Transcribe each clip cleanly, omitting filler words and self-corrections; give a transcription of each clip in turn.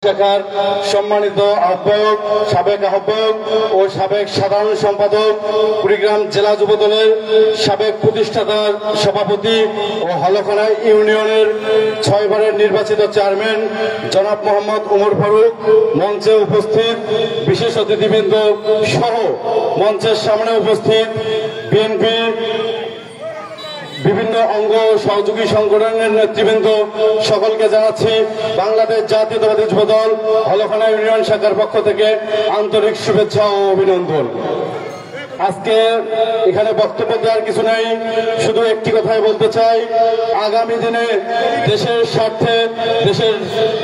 শাখার সম্মানিত আহ্বায়ক, সাবেক আহ্বায়ক ও সাবেক সাধারণ সম্পাদক, কুড়িগ্রাম জেলা যুবদলের সাবেক প্রতিষ্ঠাতার সভাপতি ও হলখানা ইউনিয়নের 6 বারের নির্বাচিত চেয়ারম্যান জনাব মোহাম্মদ উমর ফারুক, মঞ্চে উপস্থিত বিশেষ অতিথিবৃন্দ সহ মঞ্চের সামনে উপস্থিত বিএনপি বিভিন্ন অঙ্গ সহযোগী সংগঠনের নেতৃবৃন্দ সকলকে জানাচ্ছি বাংলাদেশ জাতীয়তাবাদী যুবদল হলখানা ইউনিয়ন শাখার পক্ষ থেকে আন্তরিক শুভেচ্ছা ও অভিনন্দন। আজকে এখানে বক্তব্য দেওয়ার কিছু নেই, শুধু একটি কথাই বলতে চাই, আগামী দিনে দেশের স্বার্থে, দেশের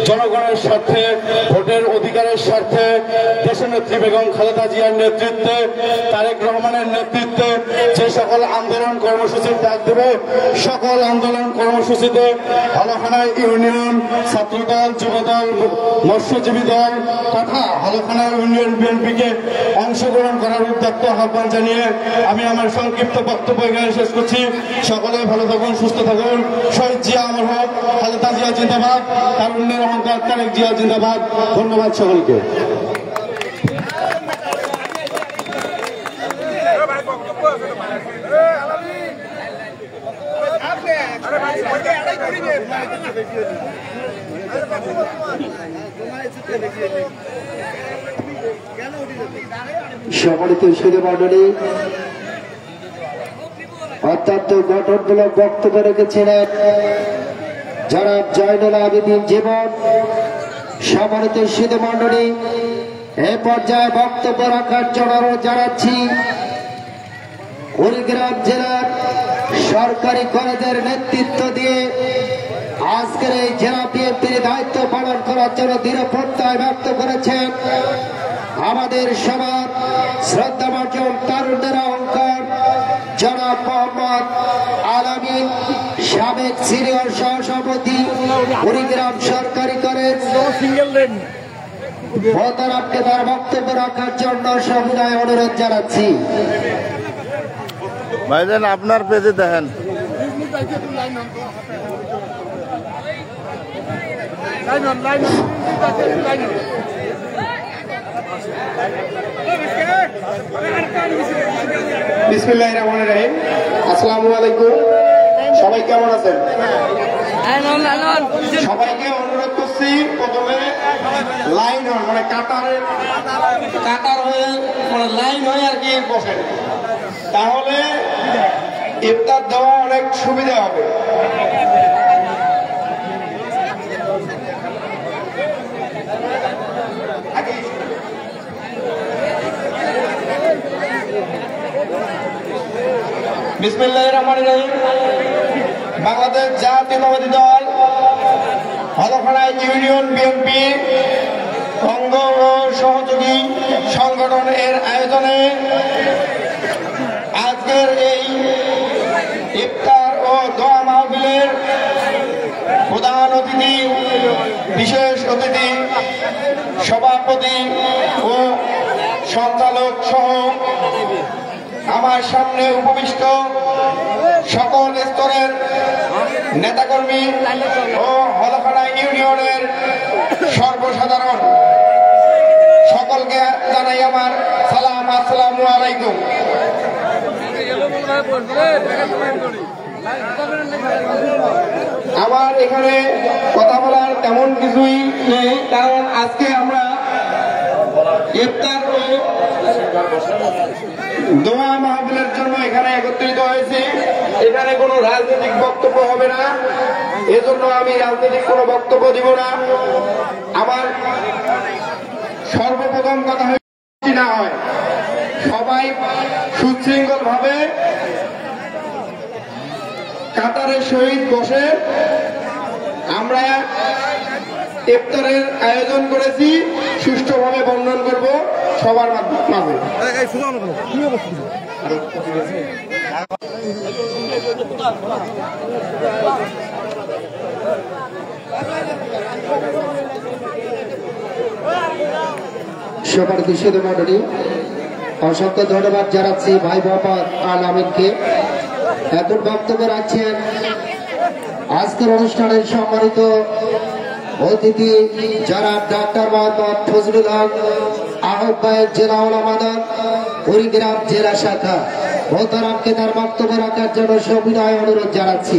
জনগণের স্বার্থে, ভোটের অধিকারের স্বার্থে দেশনেত্রী বেগম খালেদা জিয়ার নেতৃত্বে, তারেক রহমানের নেতৃত্বে যে সকল আন্দোলন কর্মসূচির ডাক দেবে, সকল আন্দোলন কর্মসূচিতে হলখানা ইউনিয়ন ছাত্রদল, যুবদল, মৎস্যজীবী দল তথা হলখানা ইউনিয়ন বিএনপিকে অংশগ্রহণ করার উদ্যোক্ত আহ্বান জানিয়ে আমি আমার সংক্ষিপ্ত বক্তব্য এখানে শেষ করছি। সকলে ভালো থাকুন, সুস্থ থাকুন। শহীদ জিয়া অমর হোক, খালেদা জিয়া জিন্দাবাদ, তারুণ্যের অহংকার তারেক জিয়া জিন্দাবাদ। ধন্যবাদ সকলকে। সম্মানিত সুধীমণ্ডলী, অত্যন্ত গঠনমূলক বক্তব্য রেখেছিলেন জনাব জয়নুল আবেদিন জীবন। সম্মানিত সুধীমণ্ডলী, এ পর্যায়ে বক্তব্য রাখার জন্য জানাচ্ছি কুড়িগ্রাম জেলার সরকারি কলেজের নেতৃত্ব দিয়ে আজকের এই জেলা বিএনপির দায়িত্ব পালন করার জন্য দৃঢ় প্রত্যয় ব্যক্ত করেছেন আমাদের সবার শ্রদ্ধাভাজন তারুণ্যের অহংকার জনাব মোহাম্মদ আলামিন, সাবেক সিনিয়র সহসভাপতি, কুড়িগ্রাম সরকারি কলেজ। মোহতারামকে তার বক্তব্য রাখার জন্য সবিনয় অনুরোধ জানাচ্ছি। ভাইজান আপনার পেজে দেখেন। বিসমিল্লাহির রহমানির রহিম। আসসালামু আলাইকুম। সবাই কেমন আছেন? সবাইকে অনুরোধ করছি প্রথমে লাইন হন, মানে কাতার হয়ে, মানে লাইন হয়ে আর কি বসেন, তাহলে ইফতার দেওয়া অনেক সুবিধা হবে। বিসমিল্লাহির রহমানির রহিম। বাংলাদেশ জাতীয়তাবাদী দল হলখানা ইউনিয়ন বিএনপি অঙ্গ ও সহযোগী সংগঠন এর আয়োজনে আজকের এই ইফতার ও দোয়া মাহফিলের প্রধান অতিথি, বিশেষ অতিথি, সভাপতি ও সঞ্চালক সহ আমার সামনে উপবিষ্ট সকল স্তরের নেতাকর্মী ও হলখানা ইউনিয়নের সর্বসাধারণ সকলকে জানাই আমার সালাম, আসসালামু আলাইকুম। আমার এখানে কথা বলার তেমন কিছুই নেই, কারণ আজকে আমরা ইফতার ও দোয়া মাহফিলের জন্য এখানে একত্রিত হয়েছি। এখানে কোনো রাজনৈতিক বক্তব্য হবে না, এজন্য আমি রাজনৈতিক কোনো বক্তব্য দিব না। আমার সর্বপ্রথম কথা না হয়, সবাই সুশৃঙ্খল ভাবে কাতারের সহিত বসে আমরা ইফতারের আয়োজন করেছি, সুষ্ঠুভাবে বর্ণন করব সবার মাঝে। সম্মানিত সুধীমণ্ডলী, অসংখ্য ধন্যবাদ জানাচ্ছি ভাই মোহাম্মদ আলামিনকে। এখন বক্তব্য রাখছেন আজকের অনুষ্ঠানের সম্মানিত অতিথি যারা ডাক্তার মোহাম্মদ ফজলুল হক, আহ্বায়ক জেলা ওলামা দল কুড়িগ্রাম জেলা শাখা, মোহতারামকে তার বক্তব্য রাখার জন্য সবিনয় অনুরোধ জানাচ্ছি।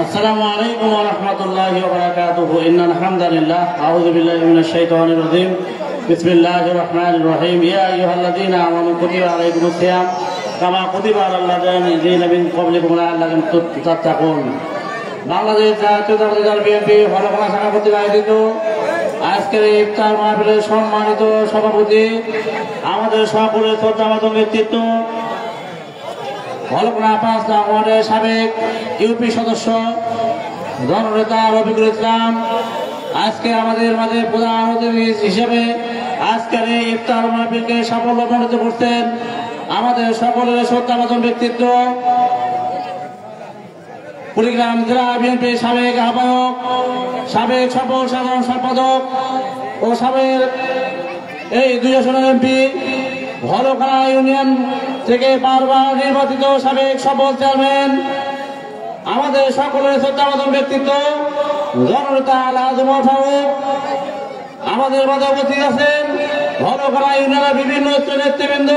আসসালামু আলাইকুম ওয়া রাহমাতুল্লাহি ওয়া বারাকাতুহু। ইন্নাল হামদালিল্লাহ আউযু বিল্লাহি মিনাশ শাইতানির রাজিম। বিসমিল্লাহির রহমানির রহিম। ইয়া আইয়ুহাল্লাযীনা আমানু কুতিবা আলাইকুমুস সিয়াম কামা কুতিবা আলাল লাযীনা মিন ক্বাবলিকুম লাআল্লাকুম তাত্তাকুন। বাংলাদেশ জাতীয়তাবাদী দল বিএনপি হলফনামা শাখা কর্তৃক আয়োজিত আজকের এই ইফতার মাহফিলের সম্মানিত সভাপতি, আমাদের সকলের শ্রদ্ধাভাজন ব্যক্তিত্ব, হলফনামা ৫ নং ওয়ার্ডের সাবেক ইউপি সদস্য জননেতা রফিকুল ইসলাম, আজকে আমাদের মাঝে প্রধান অতিথি হিসেবে আজকের এই ইফতার মাহফিলকে সাফল্যমণ্ডিত করছেন আমাদের সকলের শ্রদ্ধাভাজন ব্যক্তিত্ব, কুড়িগ্রাম জেলা বিএনপি সাবেক আহ্বায়ক, সাবেক সফল সাধারণ সম্পাদক ও সাবেক এই ২ আসনের এমপি, হলখানা ইউনিয়ন থেকে বারবার নির্বাচিত সাবেক সফল চেয়ারম্যান, আমাদের সকলের শ্রদ্ধাভাজন ব্যক্তিত্ব জননেতা আলহাজ ওমর ফারুক, আমাদের মাঝে উপস্থিত আছেন হলখানা ইউনিয়নের বিভিন্ন নেতৃবৃন্দ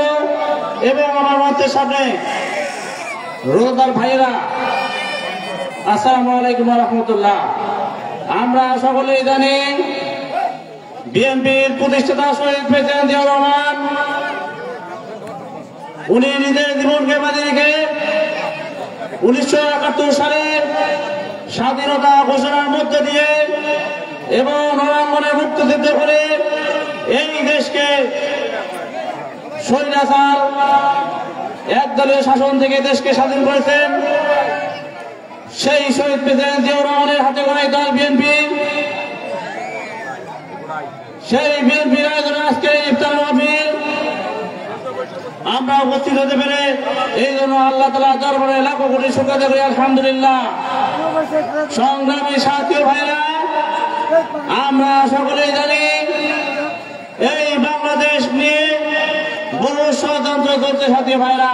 এবং আমার মঞ্চের সামনে রোজদার ভাইয়েরা, আসসালামু আলাইকুম ওয়া রাহমাতুল্লাহ। আমরা সকলেই জানি বিএনপির প্রতিষ্ঠাতা শহীদ প্রেসিডেন্ট জিয়াউর রহমান, উনি নিজের জীবনকে বাজি রেখে 1971 সালে স্বাধীনতা ঘোষণার মধ্য দিয়ে এবং রণাঙ্গনে মুক্তিযুদ্ধ করে এই দেশকে স্বৈরাচার একদলীয় শাসন থেকে দেশকে স্বাধীন করেছেন। সেই শহীদ প্রেসিডেন্ট জিয়াউর রহমানের হাতে গড়া দল বিএনপি, সেই বিএনপির আয়োজনে আজকে ইফতার মাহফিল আমরা উপস্থিত হতে পেরে এই জন্য আল্লাহ তাআলা দরবারে লাখো কোটি শুকর আদায় করি, আলহামদুলিল্লাহ। সংগ্রামী সাথী ভাইরা, আমরা সকলেই জানি এই বাংলাদেশ নিয়ে বহু ষড়যন্ত্র চলছে সাথী ভাইরা।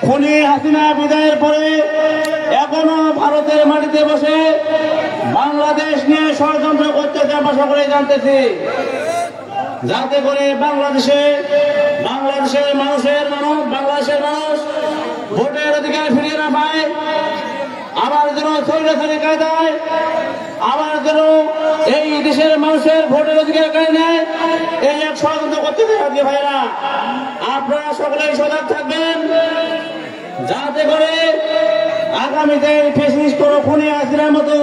খুনি হাসিনা বিদায়ের পরে এখনো ভারতের মাটিতে বসে বাংলাদেশ নিয়ে ষড়যন্ত্র করতেছে, আমরা সকলেই জানতেছি, যাতে করে বাংলাদেশের মানুষ ভোটের অধিকার ফিরিয়ে না পায়, আবার যেন স্বৈরাচারী কায়দায় আবার যেন এই দেশের মানুষের ভোটের অধিকার কেড়ে নেয়, এই এক ষড়যন্ত্র করতেছে সাথী ভাইরা। আপনারা সকলেই সজাগ থাকবেন, যাতে করে আগামীতে ফেসিস্ট কোন খুনি হাসিনার মতো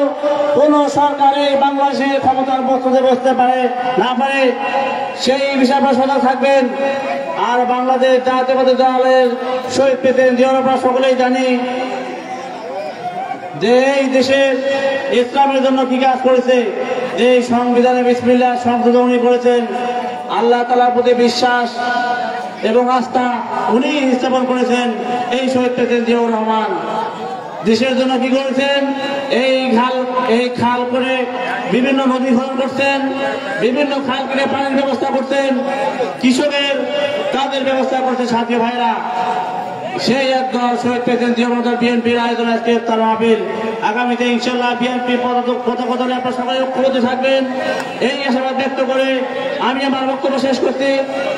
কোন সরকারে বাংলাদেশের ক্ষমতার বস্তুতে বসতে পারে না পারে, সেই বিষয়ে আপনারা সজাগ থাকবেন। আর বাংলাদেশ জাতীয়তাবাদী দলের শহীদ প্রেসিডেন্ট জিয়াউর রহমান সকলেই জানি যে এই দেশের ইসলামের জন্য কি কাজ করেছে, যে সংবিধানে বিসমিল্লাহ সংশোধনী করেছেন, আল্লাহ তাআলার প্রতি বিশ্বাস এবং আস্থা উনি স্থাপন করেছেন এই শহীদ প্রেসিডেন্ট জিয়াউর রহমান। দেশের জন্য কি করেছেন, এই খাল করে বিভিন্ন নদী খনন করছেন, বিভিন্ন খাল কেটে পানির ব্যবস্থা করছেন, কৃষকের তাদের ব্যবস্থা করছে সাথী ভাইরা। সেই একদল শহীদ প্রেসিডেন্ট জিয়াউর রহমান বিএনপির আয়োজন আজকে ইফতার মাহফিল। আগামীতে ইনশাআল্লাহ বিএনপি পতাকা দলে আপনারা সবাই ঐক্যবদ্ধ থাকবেন, এই আশাবাদ ব্যক্ত করে আমি আমার বক্তব্য শেষ করছি।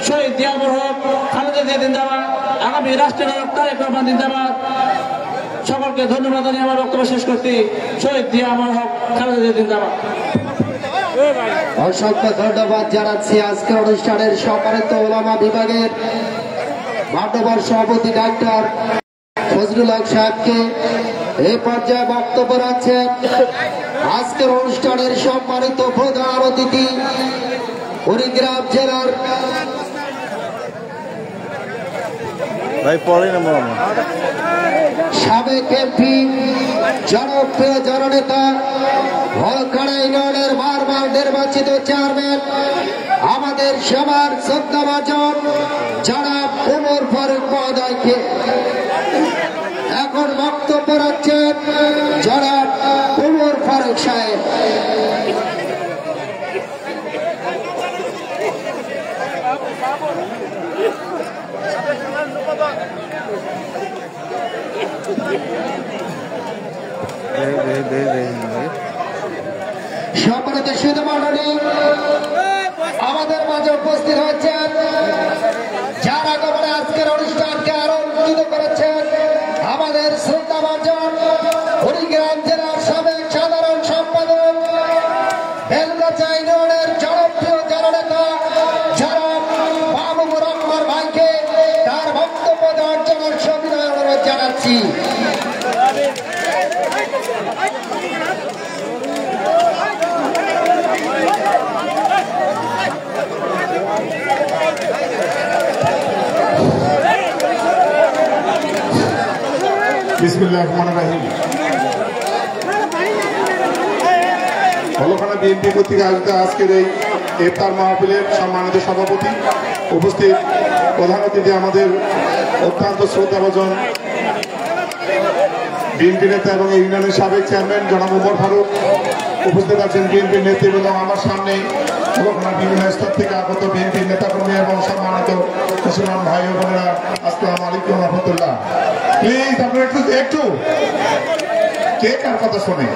শহীদ জিয়াউর হক, খালেদা জিয়া জিন্দাবাদ, আগামী রাষ্ট্রের নায়ক তারেক রহমান জিন্দাবাদ। সকলকে ধন্যবাদ জানিয়ে আমার বক্তব্য শেষ করছি। শহীদ জিয়াউর হক, খালেদা জিয়া জিন্দাবাদ। অসংখ্য ধন্যবাদ জানাচ্ছি আজকে অনুষ্ঠানের সম্মানিত ওলামা বিভাগের মান্যবর সভাপতি ডাক্তার ফজলুল হক সাহেবকে। এই পর্যায়ে বক্তব্য রাখছেন আজকের অনুষ্ঠানের সম্মানিত প্রধান অতিথি কুড়িগ্রাম জেলার সাবেক এমপি জনপ্রিয় জননেতা হলখানা ইউনিয়নের বারবার নির্বাচিত চেয়ারম্যান, আমাদের সবার শ্রদ্ধাভাজন জনাব ওমর ফারুক মহোদয়কে এখন বক্তব্য রাখছেন জনাব ওমর ফারুক সাহেব। দে সুধী মণ্ডলী আমাদের মাঝে উপস্থিত হয়েছেন, যারা আগমনে আজকের অনুষ্ঠানকে আলোকিত করেছেন। আমাদের শ্রদ্ধাভাজন কুড়িগ্রাম জেলার সাবেক সাধারণ সম্পাদক বেলগাছা ইউনিয়নের জনপ্রিয় জননেতা যারা মাহবুবুর রহমান ভাইকে তার বক্তব্য দেওয়ার জন্য সবিনয় অনুরোধ জানাচ্ছি। বিসমিল্লাহির রহমানির রহিম। হলখানা বিএনপি কর্তৃক আয়োজিত আজকের এই ইফতার মাহফিলের সম্মানিত সভাপতি, উপস্থিত প্রধান অতিথি আমাদের অত্যন্ত শ্রদ্ধাভাজন বিএনপি নেতা এবং ইউনিয়নের সাবেক চেয়ারম্যান জনাব ওমর ফারুক, উপস্থিত আছেন বিএনপির নেতৃবৃন্দ। আমার সামনে হলখানা বিভিন্ন স্তর থেকে আগত বিএনপির নেতাকর্মী এবং সম্মানিত মুসলমান ভাই ও বোনেরা, আসসালামু আলাইকুম ওয়া রাহমাতুল্লাহ। প্লিজ আপনারা একটু কে কার কথা শোনে,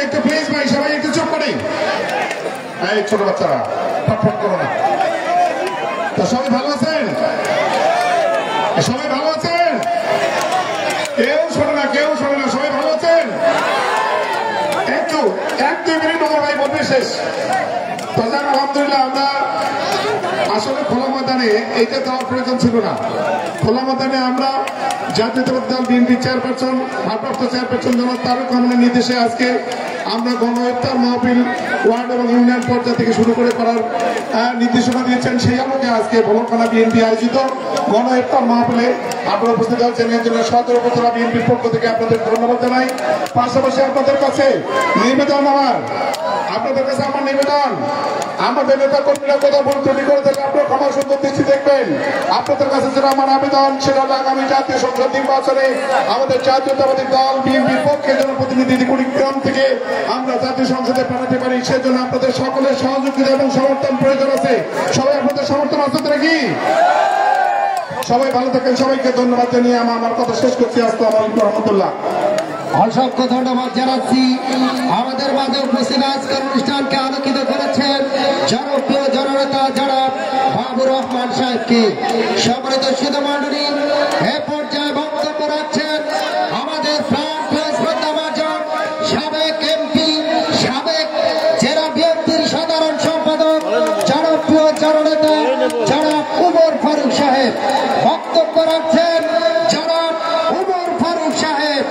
একটু প্লিজ ভাই, সবাই একটু চুপ করে। এই ছোট বাচ্চারা ফটফট করো না। তা সবাই ভালো আছেন? সবাই ভালো আছেন? কেউ শোনে না, কেউ শোনে না। সবাই ভালো আছেন? একটু 1-2 মিনিট আমার ভাই বলবে শেষ। তো যাক, আলহামদুলিল্লাহ আমরা আসলে খোলা ময়দানে এইটা দেওয়ার প্রয়োজন ছিল না। খোলা ময়দানে আমরা জাতীয়তাবাদী দল বিএনপি চেয়ারপারসন, ভারপ্রাপ্ত চেয়ারপারসন জনাব তারেক রহমানের নির্দেশে আজকে আমরা গণ ইফতার মাহফিল ওয়ার্ড এবং ইউনিয়ন পর্যায় থেকে শুরু করে করার নির্দেশনা দিয়েছেন। সেই আলোকে আজকে হলখানা বিএনপি আয়োজিত গণ ইফতার মাহফিলে আপনারা উপস্থিত হয়েছেন। এর জন্য সদর উপজেলা বিএনপির পক্ষ থেকে আপনাদের ধন্যবাদ জানাই। পাশাপাশি আপনাদের কাছে নিবেদন আপনাদের কাছে আমার নিবেদন, আমাদের নেতা কর্মীরা কোথাও ভুল ত্রুটি করে থাকলে আপনারা ক্ষমা সুন্দর দৃষ্টি দেখবেন। আপনাদের কাছে যেটা আমার আবেদন, সেটা হলো আগামী জাতীয় সংসদ নির্বাচনে আমাদের জাতীয়তাবাদী দল বিএনপির পক্ষে জনপ্রতিনিধি কুড়িগ্রাম থেকে আমরা জাতীয় সংসদে পাঠাতে পারি, সেজন্য আপনাদের সকলের সহযোগিতা এবং সমর্থন প্রয়োজন আছে। সবাই আপনাদের সমর্থন আছে নাকি? সবাই ভালো থাকেন। সবাইকে ধন্যবাদ জানিয়ে আমার কথা শেষ করছি। আসসালামু আলাইকুম ওয়া রাহমাতুল্লাহ। অসংখ্য ধন্যবাদ জানাচ্ছি। আমাদের মাঝে উপস্থিত আজকের অনুষ্ঠানকে আলোকিত করেছেন জনপ্রিয় জননেতা জনাব মাহবুবুর রহমান সাহেবকে। সম্মানিত সুধী মণ্ডলী, এ পর্যায়ে বক্তব্য রাখছেন আমাদের প্রাণপ্রিয় শ্রদ্ধাভাজন সাবেক এমপি, সাবেক জেলা বিএনপির সাধারণ সম্পাদক, জনপ্রিয় জননেতা জনাব ওমর ফারুক সাহেব। বক্তব্য রাখছেন জনাব ওমর ফারুক সাহেব।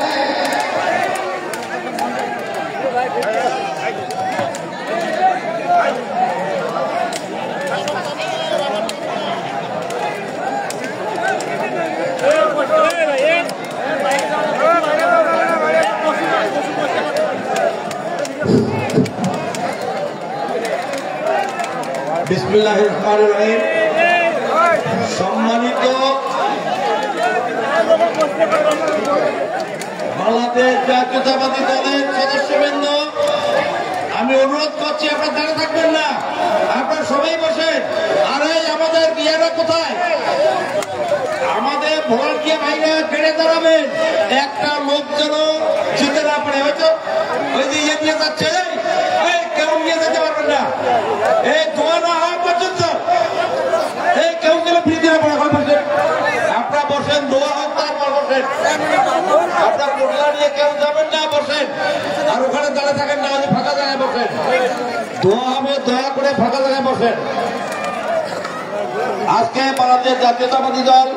বিসমিল্লাহির রহমানির রহিম। সম্মানিত বাংলাদেশ জাতীয়তাবাদী দলের সদস্যবৃন্দ, আমি অনুরোধ করছি আপনারা দাঁড়িয়ে থাকবেন না, আপনারা সবাই বসে। আরে আমাদের বিয়েরা কোথায়? আমাদের ভলান্টিয়ার ভাইরা কেড়ে দাঁড়াবেন, একটা লোক যেন যেতে না পারে। হয়তো ওই যে ইয়ে নিয়ে যাচ্ছে, কেমন নিয়ে যেতে পারবেন না, এই দোয়া না হওয়া পর্যন্ত কেউ যেন ফিরে না পড়ে। আপনারা বসেন, দোয়া হোক, তারপর বসেন। আপনার মোটলা নিয়ে কেউ যাবেন না, বসেন। আর ওখানে দাঁড়িয়ে থাকেন না, ফাঁকা জায়গায় বসেন। দোয়া হবে, দয়া করে ফাঁকা জায়গায় বসেন। আজকে বাংলাদেশ জাতীয়তাবাদী দল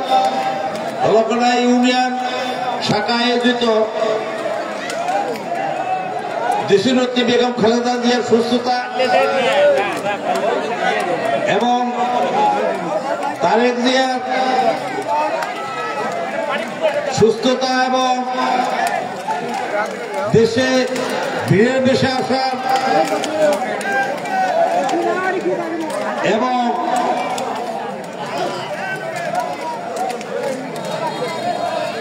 হলখানা ইউনিয়ন শাখা আয়োজিত দেশনেত্রী বেগম খালেদা জিয়ার সুস্থতা এবং তারেক জিয়ার সুস্থতা এবং দেশে ভিড়ের বেশে আসা এবং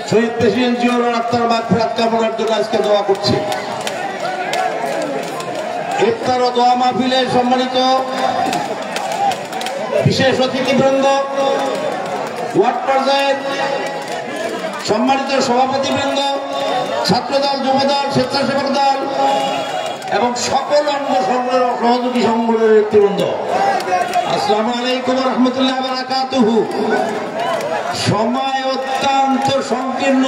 শহীদ প্রেসিডেন্ট জিয়াউর আত্মার মাগফিরাত কামনার জন্য আজকে দোয়া করছি। ইফতার ও দোয়া মাহফিলে সম্মানিত বিশেষ অতিথিবৃন্দ, ওয়ার্ড পর্যায়ের সম্মানিত সভাপতিবৃন্দ, ছাত্রদল, যুবদল, স্বেচ্ছাসেবক দল এবং সকল অঙ্গ সংগঠনের সহযোগী সংগঠনের নেতৃবৃন্দ, আসসালামু আলাইকুম রহমতুল্লাহ বারাকাতুহু। সময় অত্যন্ত সংকীর্ণ,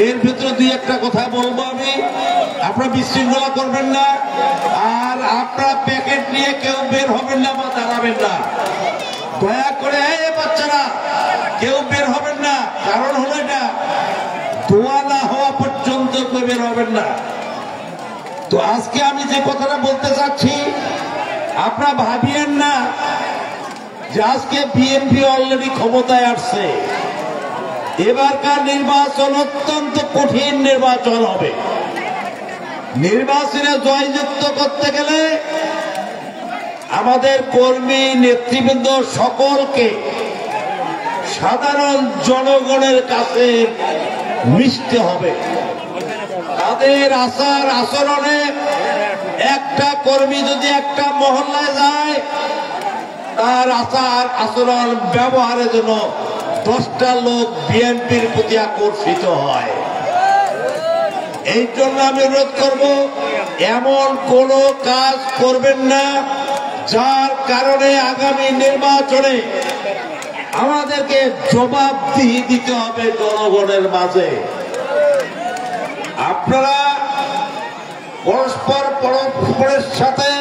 এর ভিতরে দুই একটা কথা বলবো আমি। আপনারা বিশৃঙ্খলা করবেন না, আর আপনারা প্যাকেট নিয়ে কেউ বের হবেন না বা দাঁড়াবেন না, দয়া করে। এই বাচ্চারা কেউ বের হবেন না, কারণ হলো এটা দোয়া না হওয়া পর্যন্ত কেউ বের হবেন না। তো আজকে আমি যে কথাটা বলতে চাচ্ছি, আপনারা ভাবিয়েন না যে আজকে বিএনপি অলরেডি ক্ষমতায় আসছে। এবারকার নির্বাচন অত্যন্ত কঠিন নির্বাচন হবে। নির্বাচনে জয়যুক্ত করতে গেলে আমাদের কর্মী নেতৃবৃন্দ সকলকে সাধারণ জনগণের কাছে মিশতে হবে। তাদের আচার আচরণে একটা কর্মী যদি একটা মহল্লায় যায়, তার আচার আচরণ ব্যবহারের জন্য 10টা লোক বিএনপির প্রতি আকর্ষিত হয়। এই জন্য আমি অনুরোধ করব, এমন কোন কাজ করবেন না যার কারণে আগামী নির্বাচনে আমাদেরকে জবাবদিহি দিতে হবে জনগণের মাঝে। আপনারা পরস্পর পরস্পরের সাথে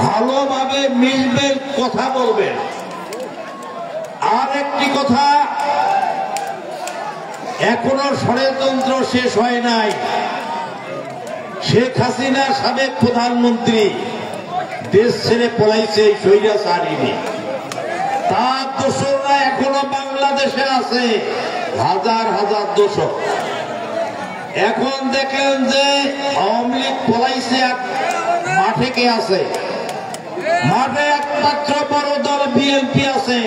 ভালোভাবে মিশবেন, কথা বলবেন। আর একটি কথা, এখনো ষড়যন্ত্র শেষ হয় নাই। শেখ হাসিনা সাবেক প্রধানমন্ত্রী দেশ ছেড়ে পলাইছে স্বৈরাচারী, তার দোসররা এখনো বাংলাদেশে আছে, হাজার হাজার দোসর। এখন দেখলেন যে আওয়ামী লীগ পলাইছে, মাঠে কে আছে? মাঠে একমাত্র বড় দল বিএনপি আছে।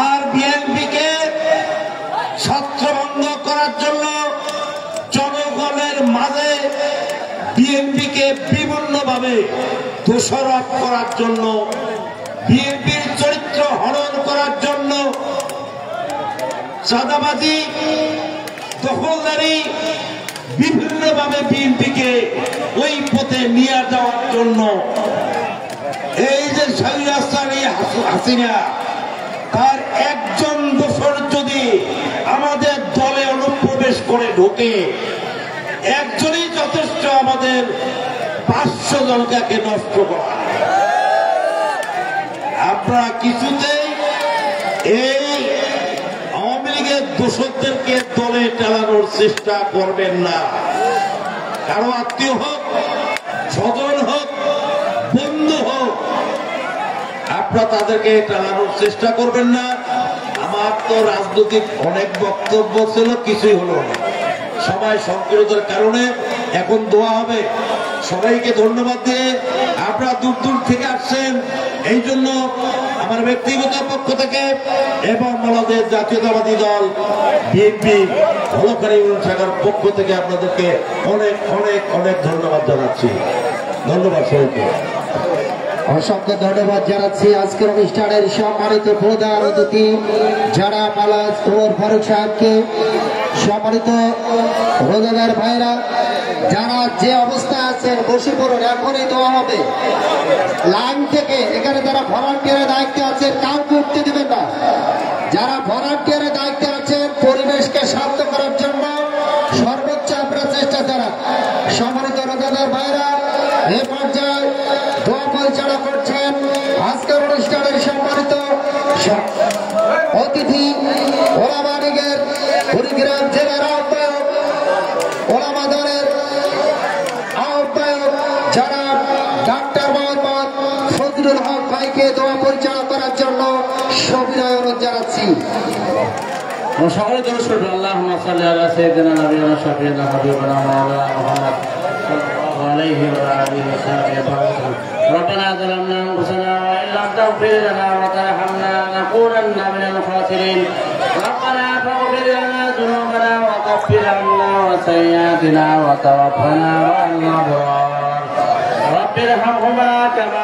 আর বিএনপি কে ছত্রভঙ্গ করার জন্য, জনগণের মাঝে বিএনপি কে বিভিন্নভাবে দোষারোপ করার জন্য, বিএনপির চরিত্র হরণ করার জন্য, চাঁদাবাজি, দখলদারি, বিভিন্নভাবে বিএনপিকে ওই পথে নিয়ে যাওয়ার জন্য এই যে স্বৈরাচারী হাসিনা, তার একজন দোসর যদি আমাদের দলে অনুপ্রবেশ করে ঢোকে, একজনই যথেষ্ট আমাদের 500 জনকে নষ্ট করা। আপনারা কিছুতেই এই আওয়ামী লীগের দোসরদেরকে দলে টানানোর চেষ্টা করবেন না। কারো আত্মীয় হোক, স্বজন হোক, বন্ধু হোক, আপনারা তাদেরকে টানানোর চেষ্টা করবেন না। আমার তো রাজনৈতিক অনেক বক্তব্য ছিল, কিছুই হলো না। সময় সংকীর্ণতার কারণে এখন দোয়া হবে। সবাইকে ধন্যবাদ দিয়ে, আপনারা দূর দূর থেকে আসছেন, এই জন্য আমার ব্যক্তিগত পক্ষ থেকে এবং আমাদের জাতীয়তাবাদী দল বিএনপি হলখারী ইউনিয়ন শাখার পক্ষ থেকে আপনাদেরকে অনেক অনেক অনেক ধন্যবাদ জানাচ্ছি। ধন্যবাদ সবাইকে। অসংখ্য ধন্যবাদ জানাচ্ছি আজকের অনুষ্ঠানের সম্মানিত প্রধান অতিথি যারা মালাজ ওমর ফারুক সাহেবকে। সম্মানিত রোজাদার ভাইরা, যারা যে অবস্থায় আছেন বসে পড়ুন, এখনই দেওয়া হবে। লাইন থেকে এখানে যারা ভলান্টিয়ারের দায়িত্বে আছেন কাউকে উঠতে দেবেন না। যারা ভলান্টিয়ারের দায়িত্বে আছেন পরিবেশকে শান্ত করার জন্য সর্বোচ্চ আপনারা চেষ্টা চালান। সম্মানিত রোজাদার ভাইরা, এ পর্যায়ে দোয়া পরিচালনা করছেন আজকের অনুষ্ঠানের সম্মানিত অতিথি ওলামা লীগের কুড়িগ্রাম জেলার আহ্বায়ক, ওলামা দলের আহ্বায়ক যারা ডাক্তার মোহাম্মদ ফজলুল হক ভাইকে দোয়া পরিচালনা করার জন্য সবিনয় অনুরোধ জানাচ্ছি। সকলে দোয়া করবেন। আল্লাহুম্মা সাল্লি আলা সাইয়্যিদিনা নাবিয়িনা শাফিঈনা হাবিবিনা মাওলানা মুহাম্মদ সাল্লাল্লাহু আলাইহি ওয়া আলিহি ওয়াসাল্লাম। ربنا ظلمنا انفسنا وان لم تغفر لنا وترحمنا لنكونن من الخاسرين. ربنا فاغفر لنا ذنوبنا وكفر عنا وسيئاتنا وتوفنا مع الابرار. رب ارحمهما كما